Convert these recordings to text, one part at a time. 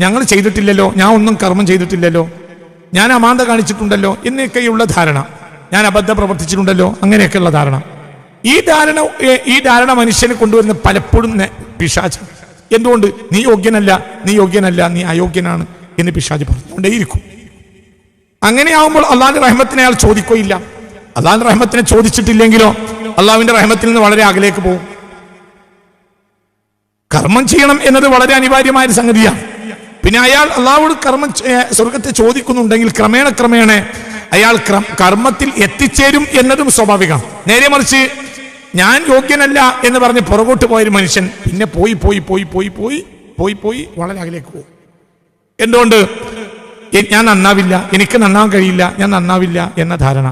ഞങ്ങൾ ചെയ്തിട്ടില്ലല്ലോ, ഞാൻ ഒന്നും കർമ്മം ചെയ്തിട്ടില്ലല്ലോ, ഞാൻ അമാന്ത കാണിച്ചിട്ടുണ്ടല്ലോ എന്നൊക്കെയുള്ള ധാരണ, ഞാൻ അബദ്ധം പ്രവർത്തിച്ചിട്ടുണ്ടല്ലോ അങ്ങനെയൊക്കെയുള്ള ധാരണ. ഈ ധാരണ മനുഷ്യനെ കൊണ്ടുവരുന്ന പലപ്പോഴും പിശാച്. എന്തുകൊണ്ട്? നീ യോഗ്യനല്ല, നീ യോഗ്യനല്ല, നീ അയോഗ്യനാണ് എന്ന് പിശാച് പറഞ്ഞുകൊണ്ടേയിരിക്കും. അങ്ങനെയാവുമ്പോൾ അള്ളാഹുവിന്റെ റഹ്മത്തിനെ അയാൾ ചോദിക്കുകയില്ല. അള്ളാഹുവിന്റെ റഹ്മത്തിനെ ചോദിച്ചിട്ടില്ലെങ്കിലോ അള്ളാഹുവിന്റെ റഹ്മത്തിൽ നിന്ന് വളരെ അകലേക്ക് പോകും. കർമ്മം ചെയ്യണം എന്നത് വളരെ അനിവാര്യമായ ഒരു സംഗതിയാണ്. പിന്നെ അയാൾ അള്ളാഹുവോട് സ്വർഗത്തെ ചോദിക്കുന്നുണ്ടെങ്കിൽ ക്രമേണ അയാൾ കർമ്മത്തിൽ എത്തിച്ചേരും എന്നതും സ്വാഭാവികമാണ്. നേരെ മറിച്ച് ഞാൻ യോഗ്യനല്ല എന്ന് പറഞ്ഞ് പുറകോട്ട് പോയൊരു മനുഷ്യൻ പിന്നെ പോയി വളരെ അകലേക്ക് പോകും. എന്തുകൊണ്ട്? ഞാൻ നന്നാവില്ല, എനിക്ക് നന്നാവാൻ കഴിയില്ല, ഞാൻ നന്നാവില്ല എന്ന ധാരണ.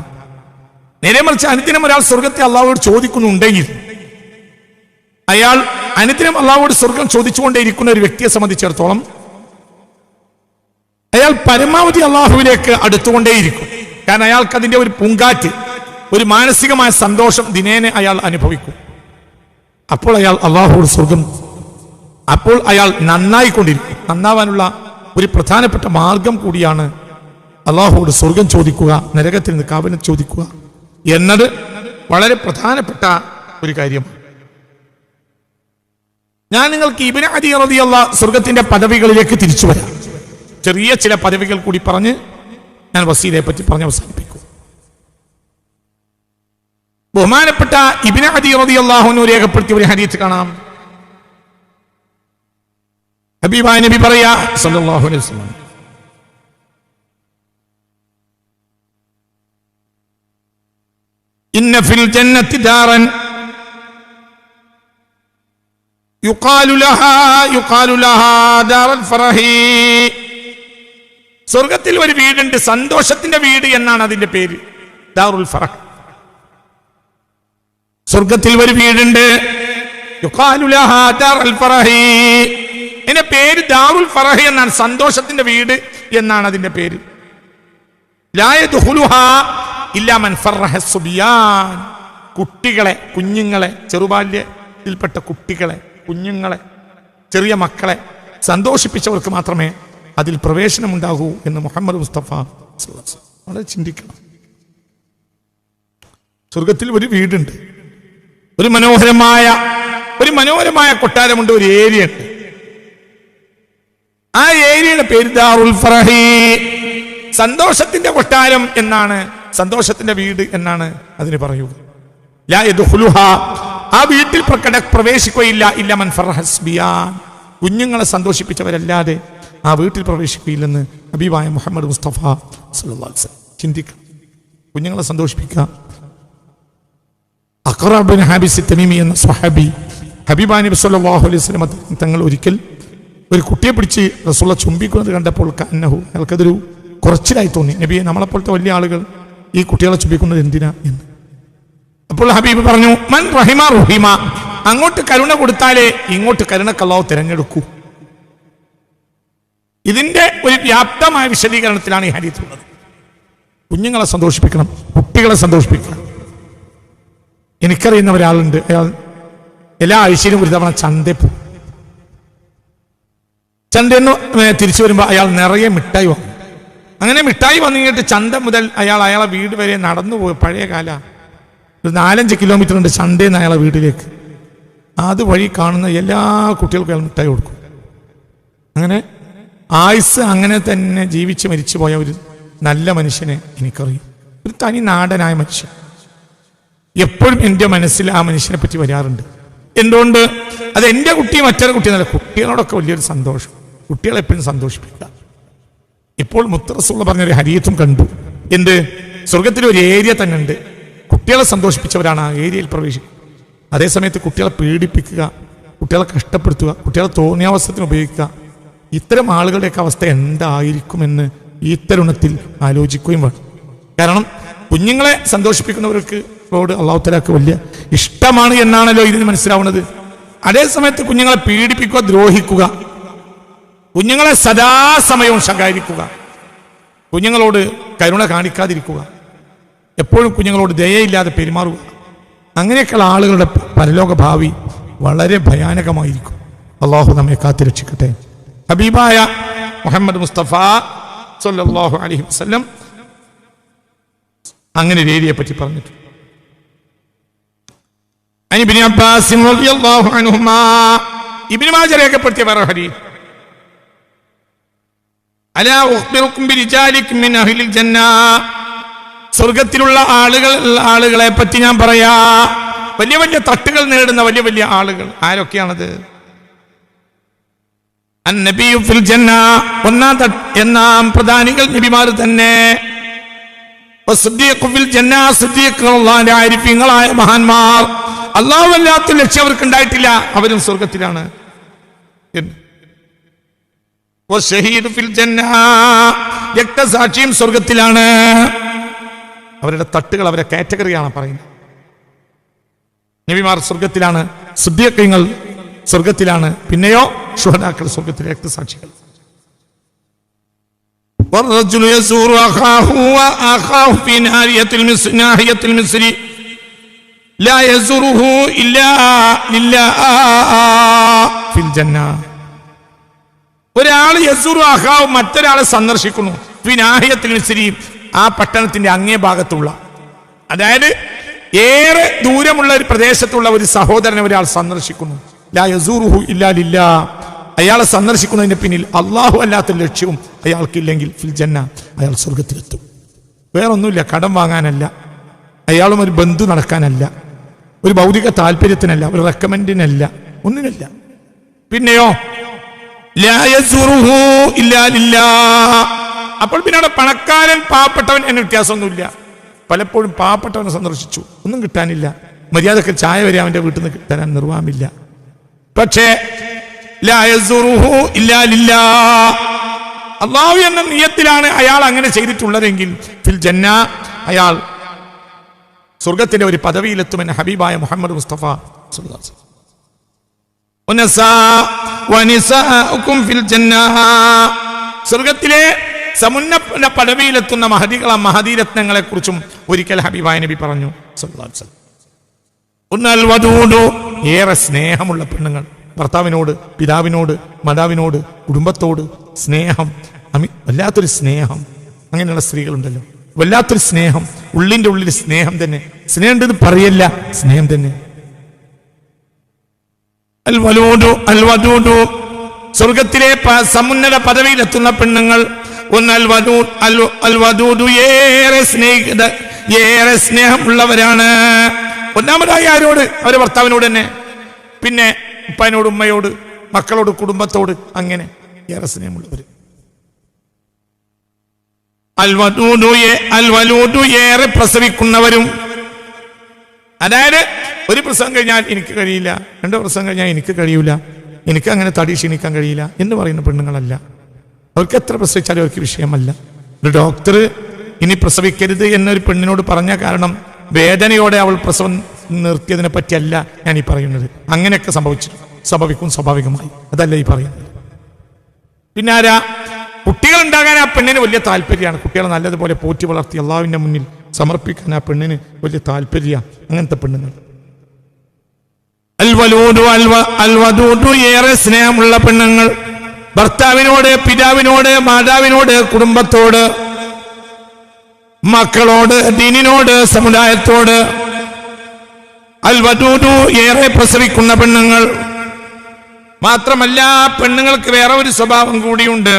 നേരെ മറിച്ച് അനുദിനം ഒരാൾ സ്വർഗത്തെ അള്ളാഹുവോട് ചോദിക്കുന്നുണ്ടെങ്കിൽ അയാൾ അനുദിനം അള്ളാഹുവോട് സ്വർഗം ചോദിച്ചുകൊണ്ടേയിരിക്കുന്ന ഒരു വ്യക്തിയെ സംബന്ധിച്ചിടത്തോളം അയാൾ പരമാവധി അള്ളാഹുവിലേക്ക് അടുത്തുകൊണ്ടേയിരിക്കും. കാരണം അയാൾക്ക് അതിന്റെ ഒരു പൂങ്കാറ്റ്, ഒരു മാനസികമായ സന്തോഷം ദിനേനെ അയാൾ അനുഭവിക്കും. അപ്പോൾ അയാൾ അള്ളാഹുവോട് സ്വർഗം, അപ്പോൾ അയാൾ നന്നായിക്കൊണ്ടിരിക്കും. നന്നാവാനുള്ള ഒരു പ്രധാനപ്പെട്ട മാർഗം കൂടിയാണ് അള്ളാഹുവോട് സ്വർഗം ചോദിക്കുക, നരകത്തിൽ നിന്ന് കാവലിനെ ചോദിക്കുക എന്നത് വളരെ പ്രധാനപ്പെട്ട ഒരു കാര്യമാണ്. ഞാൻ നിങ്ങൾക്ക് ഇബ്നു അദി റളിയല്ലാഹു സ്വർഗത്തിന്റെ പദവികളിലേക്ക് തിരിച്ചു വരാം. ചെറിയ ചില പദവികൾ കൂടി പറഞ്ഞ് ഞാൻ വസീലയെ പറ്റി പറഞ്ഞ് അവസാനിപ്പിക്കും. ബഹുമാനപ്പെട്ട ഇബ്നു അദി റളിയല്ലാഹു അൻഹു രേഖപ്പെടുത്തിയ ഒരു ഹദീസ് കാണാം. ഹബീബായ നബി പറയാ സല്ലല്ലാഹു അലൈഹി വസല്ലം, ഇന്ന ഫിൽ ജന്നത്തി ദാറൻ യുഖാലു ലഹാ ദാറുൽ ഫറഹി. സ്വർഗത്തിൽ ഒരു വീടുണ്ട്, സന്തോഷത്തിന്റെ വീട് എന്നാണ് അതിന്റെ പേര്, ദാറുൽ ഫറഹ്. സ്വർഗത്തിൽ ഒരു വീടുണ്ട്, യുഖാലു ലഹാ ദാറുൽ ഫറഹി. ഇതിന്റെ പേര് ദാറുൽ ഫറഹ് എന്നാണ്, സന്തോഷത്തിന്റെ വീട് എന്നാണ് അതിന്റെ പേര്. ലാ യദ്ഖുലുഹാ ഇല്ലാ മൻ ഫറഹ സുബിയാൻ. കുട്ടികളെ, കുഞ്ഞുങ്ങളെ, ചെറുബാല്യത്തിൽപ്പെട്ട കുട്ടികളെ, കുഞ്ഞുങ്ങളെ, ചെറിയ മക്കളെ സന്തോഷിപ്പിച്ചവർക്ക് മാത്രമേ അതിൽ പ്രവേശനമുണ്ടാകൂ എന്ന് മുഹമ്മദ് മുസ്തഫ വളരെ ചിന്തിക്കണം. സ്വർഗത്തിൽ ഒരു വീടുണ്ട്, ഒരു മനോഹരമായ കൊട്ടാരമുണ്ട്, ഒരു ഏരിയ ഉണ്ട്. ആ ഏരിയയുടെ പേര് ദാറുൽ ഫറഹി. സന്തോഷത്തിന്റെ കൊട്ടാരം എന്നാണ്, സന്തോഷത്തിന്റെ വീട് എന്നാണ് അതിന് പറയുക. ലാ യദ്ഖുലുഹാ, ആ വീട്ടിൽ പ്രവേശിക്കുകയില്ല ഇല്ല മൻ ഫറഹ സുബിയാൻ. കുഞ്ഞുങ്ങളെ സന്തോഷിപ്പിച്ചവരല്ലാതെ ആ വീട്ടിൽ പ്രവേശിക്കുകയില്ലെന്ന് ഹബീബായ മുഹമ്മദ് മുസ്തഫ സല്ലല്ലാഹു അലൈഹി വസല്ലം. ചിന്തിക്കുക, കുഞ്ഞുങ്ങളെ സന്തോഷിപ്പിക്കുക. അഖറ ബിൻ ഹാബിസ് തമീമി എന്ന സ്വഹാബി ഹബീബായ നബി സല്ലല്ലാഹു അലൈഹി വസല്ലം തങ്ങൾ ഒരിക്കൽ ഒരു കുട്ടിയെ പിടിച്ച് റസൂലുള്ളാഹി ചുംബിക്കുന്നത് കണ്ടപ്പോൾ അയാൾക്കതൊരു കുറച്ചിലായി തോന്നി. നബിയെ, നമ്മളെപ്പോലത്തെ വലിയ ആളുകൾ ഈ കുട്ടികളെ ചുംബിക്കുന്നത് എന്തിനാ എന്ന്. അപ്പോൾ ഹബീബ് പറഞ്ഞു, മൻ റഹിമ റുഹിമ. അങ്ങോട്ട് കരുണ കൊടുത്താലേ ഇങ്ങോട്ട് കരുണക്ക് അല്ലാഹു തിരഞ്ഞെടുക്കൂ. ഇതിന്റെ ഒരു വ്യാപ്തമായ വിശദീകരണത്തിലാണ് ഈ ഹദീസ് ഉള്ളത്. കുഞ്ഞുങ്ങളെ സന്തോഷിപ്പിക്കണം, കുട്ടികളെ സന്തോഷിപ്പിക്കണം. എനിക്കറിയുന്ന ഒരാളുണ്ട്, അയാൾ എല്ലാ ആഴ്ചയിലും ഒരു തവണ ചന്തയെന്ന് തിരിച്ചു വരുമ്പോൾ അയാൾ നിറയെ മിഠായി വാങ്ങും. അങ്ങനെ മിഠായി വന്നിട്ട് ചന്ത മുതൽ അയാളെ വീട് വരെ നടന്നു പോയി. പഴയ കാല ഒരു 4-5 കിലോമീറ്റർ ഉണ്ട് ചന്തയിൽ നിന്ന് അയാളെ വീട്ടിലേക്ക്. അത് വഴി കാണുന്ന എല്ലാ കുട്ടികൾക്കും അയാൾ മിഠായി കൊടുക്കും. അങ്ങനെ ആയുസ് അങ്ങനെ തന്നെ ജീവിച്ച് മരിച്ചു പോയ ഒരു നല്ല മനുഷ്യനെ എനിക്കറിയും. ഒരു തനി നാടനായ മനുഷ്യൻ. എപ്പോഴും എൻ്റെ മനസ്സിൽ ആ മനുഷ്യനെ പറ്റി വരാറുണ്ട്. എന്തുകൊണ്ട്? അത് എൻ്റെ കുട്ടി മറ്റൊരു കുട്ടി എന്നല്ല, കുട്ടികളോടൊക്കെ വലിയൊരു സന്തോഷം. കുട്ടികളെ എപ്പോഴും സന്തോഷിപ്പിക്കുക. ഇപ്പോൾ മുത്ത് റസൂൽ പറഞ്ഞൊരു ഹദീസും കണ്ടു. എന്ത്? സ്വർഗത്തിൽ ഒരു ഏരിയ തന്നെ ഉണ്ട്, കുട്ടികളെ സന്തോഷിപ്പിച്ചവരാണ് ആ ഏരിയയിൽ പ്രവേശിക്കുക. അതേസമയത്ത് കുട്ടികളെ പീഡിപ്പിക്കുക, കുട്ടികളെ കഷ്ടപ്പെടുത്തുക, കുട്ടികളെ തോന്നിയാവസ്ഥത്തിന് ഉപയോഗിക്കുക, ഇത്തരം ആളുകളുടെയൊക്കെ അവസ്ഥ എന്തായിരിക്കുമെന്ന് ഈ തരുണത്തിൽ ആലോചിക്കുകയും വേണം. കാരണം കുഞ്ഞുങ്ങളെ സന്തോഷിപ്പിക്കുന്നവർക്ക് അല്ലാഹു തആലക്ക് വലിയ ഇഷ്ടമാണ് എന്നാണല്ലോ ഇതിന് മനസ്സിലാവുന്നത്. അതേസമയത്ത് കുഞ്ഞുങ്ങളെ പീഡിപ്പിക്കുക, ദ്രോഹിക്കുക, കുഞ്ഞുങ്ങളെ സദാസമയവും ശകാരിക്കുക, കുഞ്ഞുങ്ങളോട് കരുണ കാണിക്കാതിരിക്കുക, എപ്പോഴും കുഞ്ഞുങ്ങളോട് ദയയില്ലാതെ പെരുമാറുക, അങ്ങനെയൊക്കെയുള്ള ആളുകളുടെ പരലോക ഭാവി വളരെ ഭയാനകമായിരിക്കും. അള്ളാഹു നമ്മെ കാത്തുരക്ഷിക്കട്ടെ. ഹബീബായ മുഹമ്മദ് മുസ്തഫ സല്ലല്ലാഹു അലൈഹി വസല്ലം അങ്ങനെ ഒരു ഏരിയയെ പറ്റി പറഞ്ഞിട്ടുണ്ട്. ഇബ്നു അബ്ബാസ് റളിയല്ലാഹു അൻഹുമാ ഇബ്നു മാജ രേഖപ്പെടുത്തിയ വേറെ ഹദീസ്, അലാ ഉഖ്ബിറുക്കും ബിരിജാലിക്കും മിൻ അഹ്ലിൽ ജന്ന, സ്വർഗ്ഗത്തിലുള്ള ആളുകളെ പറ്റി ഞാൻ പറയാ. വലിയ വലിയ തട്ടുകൾ നേടുന്ന വലിയ വലിയ ആളുകൾ ആരൊക്കെയാണത്? അന്നബിയു ഫിൽ ജന്ന, ഒന്നാം എന്നാം പ്രധാനികൾ നബിമാർ തന്നെ. വസ്സദീഖു ഫിൽ ജന്ന, സിദ്ദീഖുകൾ അല്ലാഹുവിന്റെ ആരിഫീങ്ങളായ മഹാന്മാർ. അല്ലാഹു അല്ലാത്ത ലക്ഷ്യം അവർക്ക് ഉണ്ടായിട്ടില്ല, അവരും സ്വർഗ്ഗത്തിലാണ്. വസ്സഹീദു ഫിൽ ജന്ന, രക്തസാക്ഷിയും സ്വർഗ്ഗത്തിലാണ്. അവരുടെ തട്ടുകൾ, അവരുടെ കാറ്റഗറിയാണ് പറയുന്നത്. നബിമാർ സ്വർഗ്ഗത്തിലാണ്, സിദ്ദീഖീങ്ങൾ സ്വർഗ്ഗത്തിലാണ്, പിന്നെയോ ശുഹദാക്കൾ സ്വർഗ്ഗത്തിലെ രക്തസാക്ഷികൾ. والرجل يزور أخاه في ناحية المصر لا يزوره إلا لله في الجنة. ഒരാൾ യസൂറു അഖാഹു, മറ്റൊരാളെ സന്ദർശിക്കുന്നു, ഫി നാഹിയത്തിൽ മിസ്രി, ആ പട്ടണത്തിന്റെ അങ്ങേ ഭാഗത്തുള്ള, അതായത് ഏറെ ദൂരമുള്ള ഒരു പ്രദേശത്തുള്ള ഒരു സഹോദരനെ ഒരാൾ സന്ദർശിക്കുന്നു. ലാ യസൂറുഹു ഇല്ലാ ലില്ലാ, അയാളെ സന്ദർശിക്കുന്നതിന് പിന്നിൽ അള്ളാഹു അല്ലാത്ത ലക്ഷ്യവും അയാൾക്കില്ലെങ്കിൽ ഫിൽ ജന്ന, അയാൾ സ്വർഗത്തിലെത്തും. വേറൊന്നുമില്ല, കടം വാങ്ങാനല്ല, അയാളും ഒരു ബന്ധു നടക്കാനല്ല, ഒരു ഭൗതിക താല്പര്യത്തിനല്ല, ഒരു റെക്കമെൻഡിനല്ല, ഒന്നിനല്ല. പിന്നെയോ ലാ യസൂറുഹു ഇല്ലാ ലില്ലാ. അപ്പോൾ പിന്നെ അവിടെ പണക്കാരൻ പാവപ്പെട്ടവൻ എന്ന വ്യത്യാസമൊന്നുമില്ല. പലപ്പോഴും പാവപ്പെട്ടവനെ സന്ദർശിച്ചു, ഒന്നും കിട്ടാനില്ല, മര്യാദക്ക് ചായ വരെ അവന്റെ വീട്ടിൽ നിന്ന് തരാൻ നിർവാഹമില്ല. പക്ഷേ ലാ യസൂറുഹു ഇല്ലാ ലില്ലാ, അല്ലാഹു എന്ന നിയത്തിലാണ് അയാൾ അങ്ങനെ ചെയ്തിട്ടുള്ളതെങ്കിൽ ഫിൽ ജന്ന, അയാൾ സ്വർഗത്തിന്റെ ഒരു പദവിയിലെത്തുമെന്ന് ഹബീബായ മുഹമ്മദ് മുസ്തഫ സല്ലല്ലാഹു അലൈഹി വസല്ലം. ഫിൽ ജന്ന, സ്വർഗത്തിലെ സമുന്നത പദവിയിലെത്തുന്ന മഹദീരത്നങ്ങളെ കുറിച്ചും ഒരിക്കൽ ഹബീബായ നബി പറഞ്ഞു സല്ലല്ലാഹു അലൈഹി വസല്ലം. ഉന്നൽ വദൂദു, ഏറെ സ്നേഹമുള്ള പെണ്ണുങ്ങൾ, ഭർത്താവിനോട്, പിതാവിനോട്, മാതാവിനോട്, കുടുംബത്തോട് സ്നേഹം, വല്ലാത്തൊരു സ്നേഹം. അങ്ങനെയുള്ള സ്ത്രീകളുണ്ടല്ലോ, വല്ലാത്തൊരു സ്നേഹം, ഉള്ളിന്റെ ഉള്ളിൽ സ്നേഹം തന്നെ. സ്നേഹം ഉണ്ടെന്ന് പറയല്ല, സ്നേഹം തന്നെ. അൽ വദൂദു, സ്വർഗത്തിലെ സമുന്നത പദവിയിലെത്തുന്ന പെണ്ണുങ്ങൾ. ഒന്ന് അൽ വദൂദു, ഏറെ സ്നേഹമുള്ളവരാണ്. ഒന്നാമതായി ആരോട്? അവരുടെ ഭർത്താവിനോട് തന്നെ, പിന്നെ ഉപ്പനോട്, ഉമ്മയോട്, മക്കളോട്, കുടുംബത്തോട്, അങ്ങനെ ഏറെ സ്നേഹമുള്ളവർ. അൽ വദൂദു, ഏറെ പ്രസവിക്കുന്നവരും. അതായത് ഒരു പ്രസവം കഴിഞ്ഞാൽ എനിക്ക് കഴിയില്ല, 2 പ്രസവം കഴിഞ്ഞാൽ എനിക്ക് കഴിയൂല, എനിക്ക് അങ്ങനെ തടി ക്ഷീണിക്കാൻ കഴിയില്ല എന്ന് പറയുന്ന പെണ്ണുങ്ങളല്ല. അവർക്ക് എത്ര പ്രസവിച്ചാലും അവർക്ക് വിഷയമല്ല. ഒരു ഡോക്ടർ ഇനി പ്രസവിക്കരുത് എന്നൊരു പെണ്ണിനോട് പറഞ്ഞ കാരണം വേദനയോടെ അവൾ പ്രസവം നിർത്തിയതിനെ പറ്റിയല്ല ഞാൻ ഈ പറയുന്നത്. അങ്ങനെയൊക്കെ സംഭവിക്കും സ്വാഭാവികമായി, അതല്ല ഈ പറയുന്നത്. പിന്നെ ആരാ? കുട്ടികൾ ഉണ്ടാകാൻ ആ പെണ്ണിന് വലിയ താല്പര്യമാണ്. കുട്ടികളെ നല്ലതുപോലെ പോറ്റി വളർത്തി അള്ളാഹുവിന്റെ മുന്നിൽ സമർപ്പിക്കാൻ ആ പെണ്ണിന് വലിയ താല്പര്യമാണ്. അങ്ങനത്തെ പെണ്ണുങ്ങൾ. അൽ വദൂദു, ഏറെ സ്നേഹമുള്ള പെണ്ണുങ്ങൾ, ഭർത്താവിനോട്, പിതാവിനോട്, മാതാവിനോട്, കുടുംബത്തോട്, മക്കളോട്, ദീനിനോട്, സമുദായത്തോട്. അൽ വദൂദു, ഏറെ പ്രസവിക്കുന്ന പെണ്ണുങ്ങൾ. മാത്രമല്ല പെണ്ണുങ്ങൾക്ക് വേറെ ഒരു സ്വഭാവം കൂടിയുണ്ട്.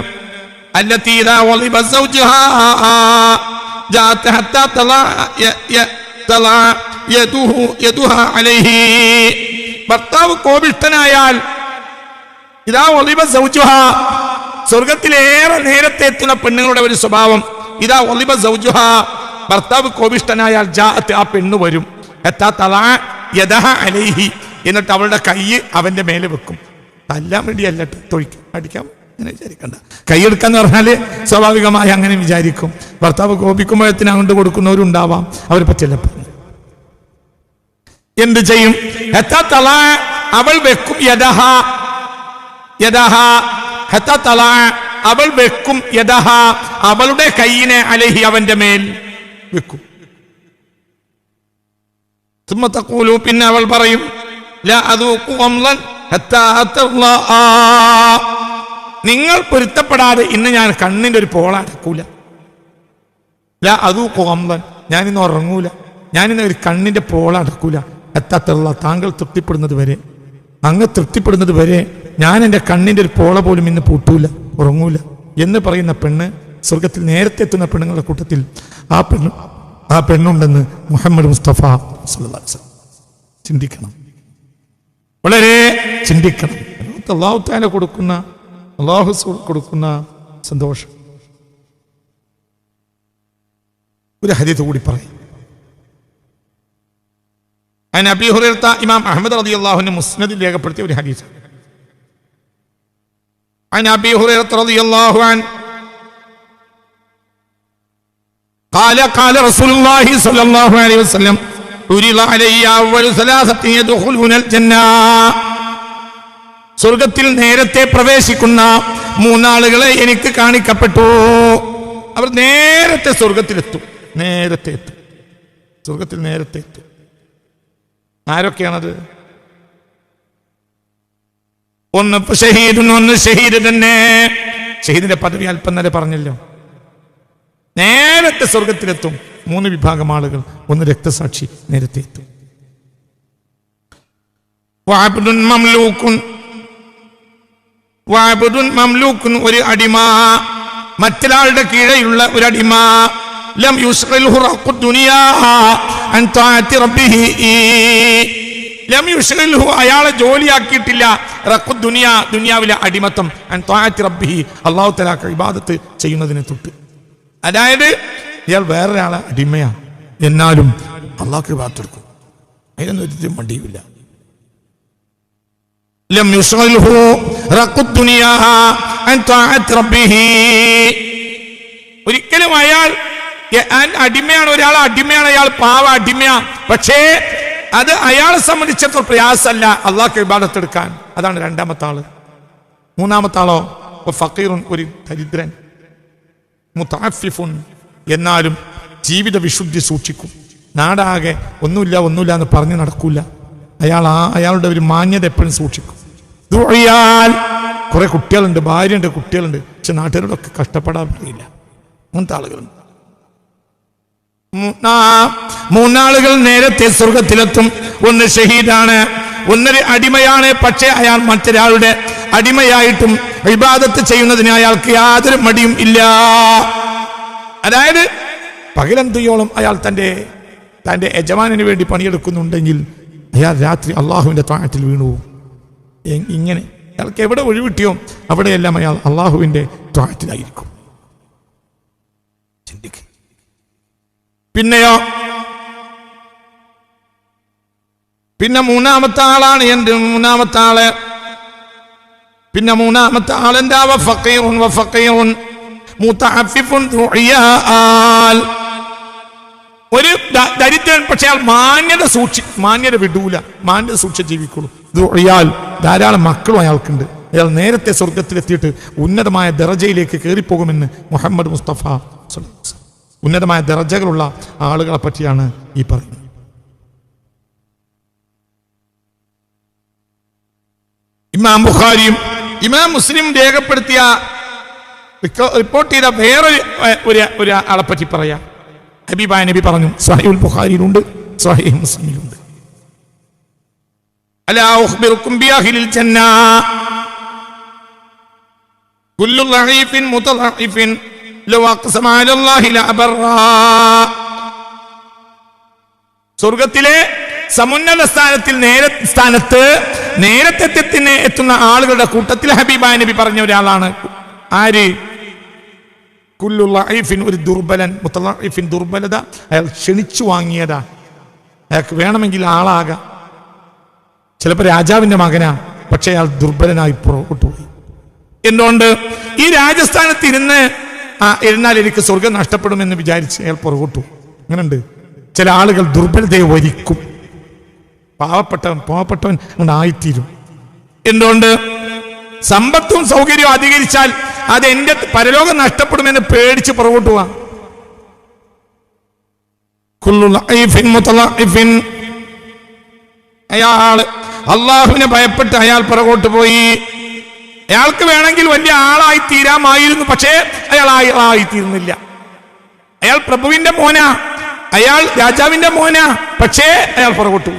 അല്ലതീ ഇദാ വളിബ സൗജുഹാ ജാഅത ഹത്താ തലാ യദുഹാ അലൈഹി. ഭർത്താവ് കോപിഷ്ഠനായാൽ ഇദാ വളിബ സൗജുഹാ, സ്വർഗത്തിലേറെ നേരത്തെ എത്തുന്ന പെണ്ണുങ്ങളുടെ ഒരു സ്വഭാവം. ഇദാ വളിബ സൗജുഹാ, ഭർത്താവ് കോപിഷ്ഠനായാൽ ജാഅത്, ആ പെണ്ണ് വരും. ഹത്താ തലാ യദഹാ അലൈഹി, എന്നിട്ട് അവളുടെ കൈ അവന്റെ മേലെ വെക്കും. തല്ലാൻ വേണ്ടിയല്ല, തൊഴിക്കും, അടിക്കാം, അങ്ങനെ വിചാരിക്കണ്ട. കൈയെടുക്കാന്ന് പറഞ്ഞാല് സ്വാഭാവികമായി അങ്ങനെ വിചാരിക്കും. ഭർത്താവ് കോപിക്കുമ്പോഴത്തിന് അങ്ങോട്ട് കൊടുക്കുന്നവരുണ്ടാവാം, അവരെ പറ്റിയല്ല. എന്ത് ചെയ്യും? അവൾ വെക്കും, അവൾ വെക്കും, അവളുടെ കൈയിനെ അലഹി, അവന്റെ മേൽ വെക്കും. പിന്നെ അവൾ പറയും, നിങ്ങൾ പൊരുത്തപ്പെടാതെ ഇന്ന് ഞാൻ കണ്ണിന്റെ ഒരു പോള അടക്കൂല. അതും കോമൻ, ഞാനിന്ന് ഉറങ്ങൂല, ഞാനിന്ന് ഒരു കണ്ണിന്റെ പോള അടക്കൂല. എത്താത്തുള്ള താങ്കൾ തൃപ്തിപ്പെടുന്നത് വരെ, അങ്ങ് തൃപ്തിപ്പെടുന്നത് വരെ ഞാൻ എൻ്റെ കണ്ണിന്റെ ഒരു പോള പോലും ഇന്ന് പൂട്ടൂല, ഉറങ്ങൂല എന്ന് പറയുന്ന പെണ്ണ് സ്വർഗത്തിൽ നേരത്തെ എത്തുന്ന പെണ്ണുങ്ങളുടെ കൂട്ടത്തിൽ ആ പെണ്ണുണ്ടെന്ന് മുഹമ്മദ് മുസ്തഫ സല്ലല്ലാഹു അലൈഹി വസല്ലം. ചിന്തിക്കണം, വളരെ ചിന്തിക്കണം. അല്ലാഹു തആല കൊടുക്കുന്ന, അല്ലാഹു കൊടുക്കുന്ന സന്തോഷം. ഒരു ഹദീസ് കൂടി പറയും. അൻ അബീ ഹുറൈറ, ഇമാം അഹ്മദ് റളിയല്ലാഹു അൻഹു മുസ്നദിൽ രേഖപ്പെടുത്തിയ ഒരു ഹദീസ്. അൻ അബീ ഹുറൈറ റളിയല്ലാഹു അൻഹു قال قال رسول الله صلى الله عليه وسلم عرض علي أول ثلاثة يدخلون الجنة. സ്വർഗത്തിൽ നേരത്തെ പ്രവേശിക്കുന്ന മൂന്നാളുകളെ എനിക്ക് കാണിക്കപ്പെട്ടു. അവർ നേരത്തെ സ്വർഗത്തിലെത്തും, നേരത്തെ എത്തും, സ്വർഗത്തിൽ നേരത്തെ എത്തും. ആരൊക്കെയാണത്? ഒന്ന് ഷഹീദുൻ, ഒന്ന് ഷഹീദ് തന്നെ. ഷഹീദിന്റെ പദവി അല്പം നേരെ പറഞ്ഞല്ലോ. നേരത്തെ സ്വർഗത്തിലെത്തും മൂന്ന് വിഭാഗം ആളുകൾ. ഒന്ന് രക്തസാക്ഷി, നേരത്തെ എത്തും. വഅബ്ദുൻ മംലൂക്കുൻ, ഒരു അടിമ, മറ്റൊരാളുടെ കീഴെയുള്ള ഒരു അടിമ. ലം യുശ്ഗിൽഹു റഖ്ഖു ദുനിയാ അൻ തഅതി റബ്ബിഹി. ലം യുശ്ഗിൽഹു, അയാളെ ജോലിയാക്കിയിട്ടില്ല, റഖ്ഖു ദുനിയാ, ദുനിയാവിലെ അടിമത്തം, അൻ തഅതി റബ്ബിഹി, അല്ലാഹു തആല ഇബാദത്ത് ചെയ്യുന്നതിനെ തൊട്ട്. അതായത് ഇയാൾ വേറൊരാളെ അടിമയാണ്, എന്നാലും അള്ളാഹ്ക്ക് ഇബാദത്തെടുക്കും, അതിനൊന്നും ഒരു മടിയുമില്ല. ലം യുശ്ഗിൽഹു റഖ്ഖു ദുനിയാ അൻ തഅതി റബ്ബിഹി. ഒരിക്കലും അയാൾ അടിമയാണ്, ഒരാൾ അടിമയാണ്, അയാൾ പാവ അടിമയാണ്, പക്ഷേ അത് അയാളെ സംബന്ധിച്ചിടത്തോളം പ്രയാസമല്ല അള്ളാഹ്ക്ക് ഇബാദത്തെടുക്കാൻ. അതാണ് രണ്ടാമത്തെ ആള്. മൂന്നാമത്തെ ആളോ ഫഖീറുൻ, ഒരു ദരിദ്രൻ, മുതഅഫിഫുൻ, എന്നാലും ജീവിത വിശുദ്ധി സൂക്ഷിക്കും. നാടാകെ ഒന്നുമില്ല എന്ന് പറഞ്ഞു നടക്കൂല. അയാളുടെ ഒരു മാന്യത എപ്പോഴും സൂക്ഷിക്കും. ദുആൽ, കുറെ കുട്ടികളുണ്ട്, ഭാര്യയുണ്ട്, കുട്ടികളുണ്ട്, പക്ഷെ നാട്ടുകാരോടൊക്കെ കഷ്ടപ്പെടാൻ അറിയില്ല. അങ്ങനത്തെ ആളുകളുണ്ട്. മൂന്നാളുകൾ നേരത്തെ സ്വർഗത്തിലെത്തും. ഒന്ന് ഷഹീദാണ്, ഒന്നൊരു അടിമയാണ്, പക്ഷേ അയാൾ മറ്റൊരാളുടെ അടിമയായിട്ടും ഇബാദത്ത് ചെയ്യുന്നതിന് അയാൾക്ക് യാതൊരു മടിയും ഇല്ല. അതായത് പകലന്തിയോളം അയാൾ തൻ്റെ യജമാനന് വേണ്ടി പണിയെടുക്കുന്നുണ്ടെങ്കിൽ അയാൾ രാത്രി അള്ളാഹുവിൻ്റെ ത്വാഅത്തിൽ വീണു. ഇങ്ങനെ അയാൾക്ക് എവിടെ ഒഴിവിട്ടിയോ അവിടെയെല്ലാം അയാൾ അള്ളാഹുവിൻ്റെ ത്വാഅത്തിലായിരിക്കും. ചിന്തിക്കുക. പിന്നെയോ, പിന്നെ മൂന്നാമത്തെ ആളാണ് എൻ്റെ മൂന്നാമത്തെ ആള്. പിന്നെ മൂന്നാമത്തെ ആളെന്താ? വഫഖീറുൻ മുതഅഫിഫുൻ ദുആൽ, ഒരു ദരിദ്രൻ, പക്ഷെ അയാൾ മാന്യത വിടൂല, മാന്യത സൂക്ഷിച്ച് ജീവിക്കുള്ളൂ. ദുആൽ, ധാരാളം മക്കളും അയാൾക്കുണ്ട്. അയാൾ നേരത്തെ സ്വർഗത്തിലെത്തിയിട്ട് ഉന്നതമായ ദറജയിലേക്ക് കയറിപ്പോകുമെന്ന് മുഹമ്മദ് മുസ്തഫ സല്ലല്ലാഹു അലൈഹി വസല്ലം. ഉന്നതമായ ദറജകളുള്ള ആളുകളെ പറ്റിയാണ് ഈ പറയുന്നത്. ഇമാം ബുഖാരിയും ഇമാം മുസ്ലിം രേഖപ്പെടുത്തിയ റിപ്പോർട്ട് ചെയ്ത വേറൊരു ആളെ പറ്റി പറയാം. ഹബീബായ നബി പറഞ്ഞു, സ്വഹീഹുൽ ബുഖാരിയിലുണ്ട്, സ്വഹീഹ് മുസ്ലിമിലുണ്ട്. അലാ ഉഖ്ബിറുക്കും ബിഅഹ്ലിൽ ജന്ന കുല്ലു ലഈഫിൻ മുതലഈഫിൻ ലൗ അഖ്സമ അലല്ലാഹി ലഅബറാ. സ്വർഗത്തിലെ സമുന്നത സ്ഥാനത്ത് നേരത്തെ എത്തുന്ന ആളുകളുടെ കൂട്ടത്തിൽ ഹബീബായ നബി പറഞ്ഞ ഒരാളാണ്. ആര്? കുല്ലു ലഈഫിൻ, ഒരു ദുർബലൻ, മുതലഈഫിൻ, ദുർബലത, അയാൾ ക്ഷണിച്ചു വാങ്ങിയതാ. അയാൾക്ക് വേണമെങ്കിൽ ആളാകാം. ചിലപ്പോൾ രാജാവിന്റെ മകനാ, പക്ഷെ അയാൾ ദുർബലനായി പുറകോട്ടുപോയി. എന്തുകൊണ്ട്? ഈ രാജസ്ഥാനത്ത് ഇരുന്നാൽ എനിക്ക് സ്വർഗം നഷ്ടപ്പെടുമെന്ന് വിചാരിച്ച് അയാൾ പുറകോട്ടു. അങ്ങനെയുണ്ട് ചില ആളുകൾ, ദുർബലതയെ വരിക്കും. പാവപ്പെട്ടവൻ ആയിത്തീരും. എന്തുകൊണ്ട്? സമ്പത്തും സൗകര്യവും അധികരിച്ചാൽ അത് എന്റെ പരലോകം നഷ്ടപ്പെടുമെന്ന് പേടിച്ച് പുറകോട്ട് പോവാ. അയാൾ അള്ളാഹുവിനെ ഭയപ്പെട്ട് അയാൾ പുറകോട്ട് പോയി. അയാൾക്ക് വേണമെങ്കിൽ വലിയ ആളായി തീരാമായിരുന്നു, പക്ഷേ അയാൾ ആളായി തീർന്നില്ല. അയാൾ പ്രഭുവിന്റെ മോനാ, അയാൾ രാജാവിന്റെ മോനാ, പക്ഷേ അയാൾ പുറകോട്ടു.